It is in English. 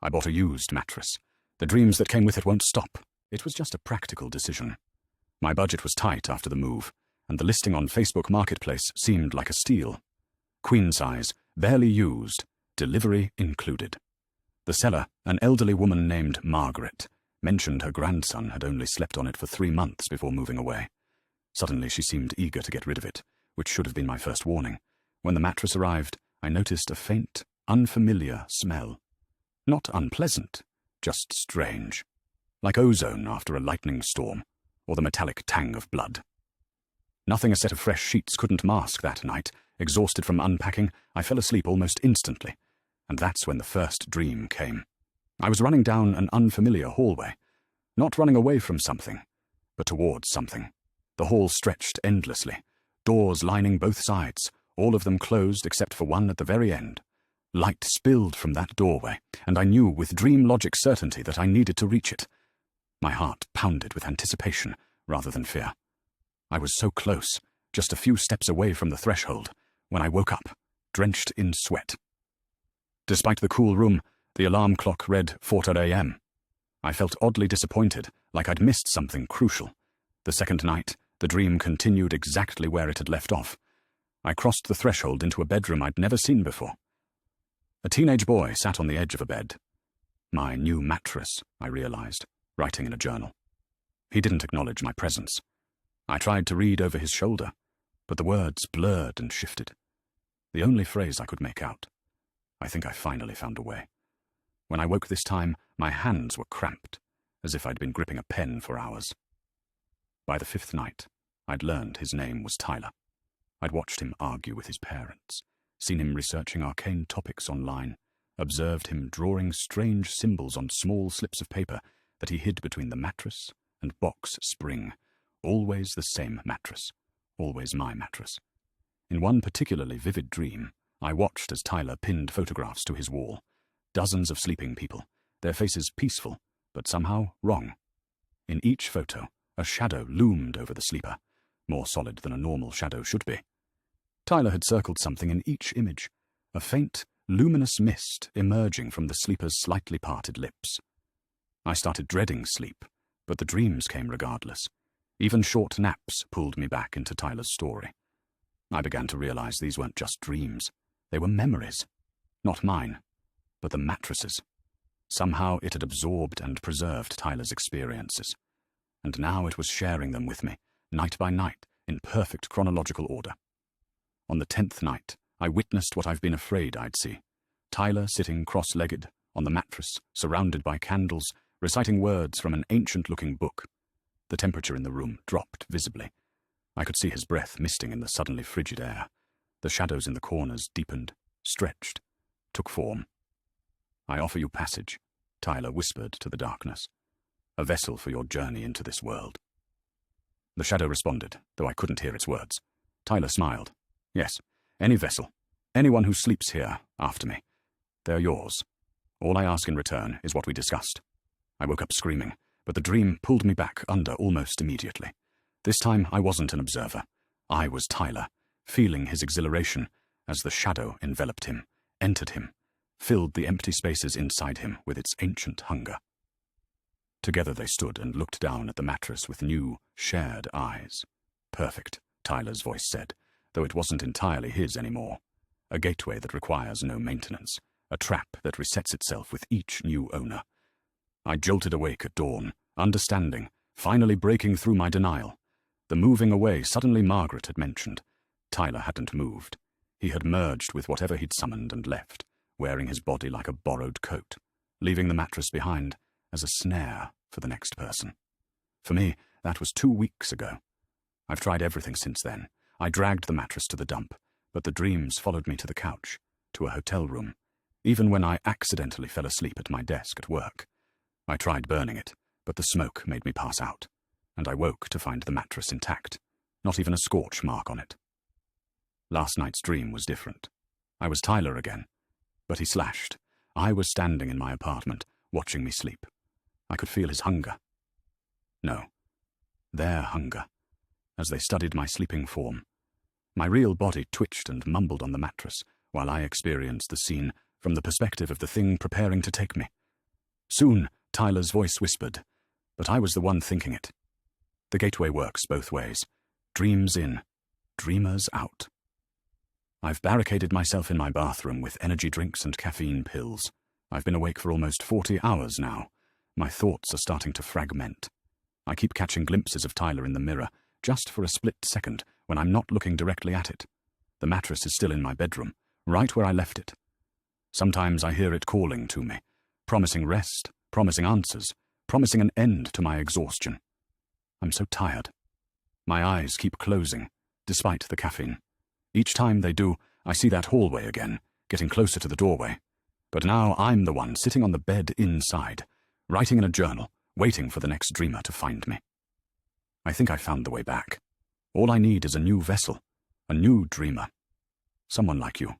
I bought a used mattress. The dreams that came with it won't stop. It was just a practical decision. My budget was tight after the move, and the listing on Facebook Marketplace seemed like a steal. Queen size, barely used, delivery included. The seller, an elderly woman named Margaret, mentioned her grandson had only slept on it for 3 months before moving away. Suddenly she seemed eager to get rid of it, which should have been my first warning. When the mattress arrived, I noticed a faint, unfamiliar smell. Not unpleasant, just strange. Like ozone after a lightning storm, or the metallic tang of blood. Nothing a set of fresh sheets couldn't mask that night. Exhausted from unpacking, I fell asleep almost instantly, and that's when the first dream came. I was running down an unfamiliar hallway, not running away from something, but towards something. The hall stretched endlessly, doors lining both sides, all of them closed except for one at the very end. Light spilled from that doorway, and I knew with dream logic certainty that I needed to reach it. My heart pounded with anticipation rather than fear. I was so close, just a few steps away from the threshold, when I woke up, drenched in sweat. Despite the cool room, the alarm clock read 4 a.m. I felt oddly disappointed, like I'd missed something crucial. The second night, the dream continued exactly where it had left off. I crossed the threshold into a bedroom I'd never seen before. A teenage boy sat on the edge of a bed. My new mattress, I realized, writing in a journal. He didn't acknowledge my presence. I tried to read over his shoulder, but the words blurred and shifted. The only phrase I could make out. I think I finally found a way. When I woke this time, my hands were cramped, as if I'd been gripping a pen for hours. By the 5th night, I'd learned his name was Tyler. I'd watched him argue with his parents, seen him researching arcane topics online, observed him drawing strange symbols on small slips of paper that he hid between the mattress and box spring. Always the same mattress, always my mattress. In one particularly vivid dream, I watched as Tyler pinned photographs to his wall. Dozens of sleeping people, their faces peaceful, but somehow wrong. In each photo, a shadow loomed over the sleeper, more solid than a normal shadow should be. Tyler had circled something in each image, a faint, luminous mist emerging from the sleeper's slightly parted lips. I started dreading sleep, but the dreams came regardless. Even short naps pulled me back into Tyler's story. I began to realize these weren't just dreams. They were memories. Not mine, but the mattress's. Somehow it had absorbed and preserved Tyler's experiences. And now it was sharing them with me, night by night, in perfect chronological order. On the 10th night, I witnessed what I've been afraid I'd see. Tyler sitting cross-legged on the mattress, surrounded by candles, reciting words from an ancient-looking book. The temperature in the room dropped visibly. I could see his breath misting in the suddenly frigid air. The shadows in the corners deepened, stretched, took form. "I offer you passage," Tyler whispered to the darkness. "A vessel for your journey into this world." The shadow responded, though I couldn't hear its words. Tyler smiled. "Yes, any vessel, anyone who sleeps here after me. They're yours. All I ask in return is what we discussed." I woke up screaming, but the dream pulled me back under almost immediately. This time I wasn't an observer. I was Tyler, feeling his exhilaration as the shadow enveloped him, entered him, filled the empty spaces inside him with its ancient hunger. Together they stood and looked down at the mattress with new, shared eyes. "Perfect," Tyler's voice said, though it wasn't entirely his anymore. A gateway that requires no maintenance, a trap that resets itself with each new owner. I jolted awake at dawn, understanding, finally breaking through my denial. The moving away suddenly Margaret had mentioned. Tyler hadn't moved. He had merged with whatever he'd summoned and left, wearing his body like a borrowed coat, leaving the mattress behind as a snare for the next person. For me, that was 2 weeks ago. I've tried everything since then. I dragged the mattress to the dump, but the dreams followed me to the couch, to a hotel room, even when I accidentally fell asleep at my desk at work. I tried burning it, but the smoke made me pass out, and I woke to find the mattress intact, not even a scorch mark on it. Last night's dream was different. I was Tyler again, but he slashed. I was standing in my apartment, watching me sleep. I could feel his hunger. No, their hunger, as they studied my sleeping form. My real body twitched and mumbled on the mattress, while I experienced the scene from the perspective of the thing preparing to take me, Soon, Tyler's voice whispered, but I was the one thinking it. The gateway works both ways. Dreams in, dreamers out. I've barricaded myself in my bathroom with energy drinks and caffeine pills. I've been awake for almost 40 hours now. My thoughts are starting to fragment. I keep catching glimpses of Tyler in the mirror, just for a split second when I'm not looking directly at it. The mattress is still in my bedroom, right where I left it. Sometimes I hear it calling to me, promising rest, promising answers, promising an end to my exhaustion. I'm so tired. My eyes keep closing, despite the caffeine. Each time they do, I see that hallway again, getting closer to the doorway. But now I'm the one sitting on the bed inside, writing in a journal, waiting for the next dreamer to find me. I think I found the way back. All I need is a new vessel, a new dreamer. Someone like you.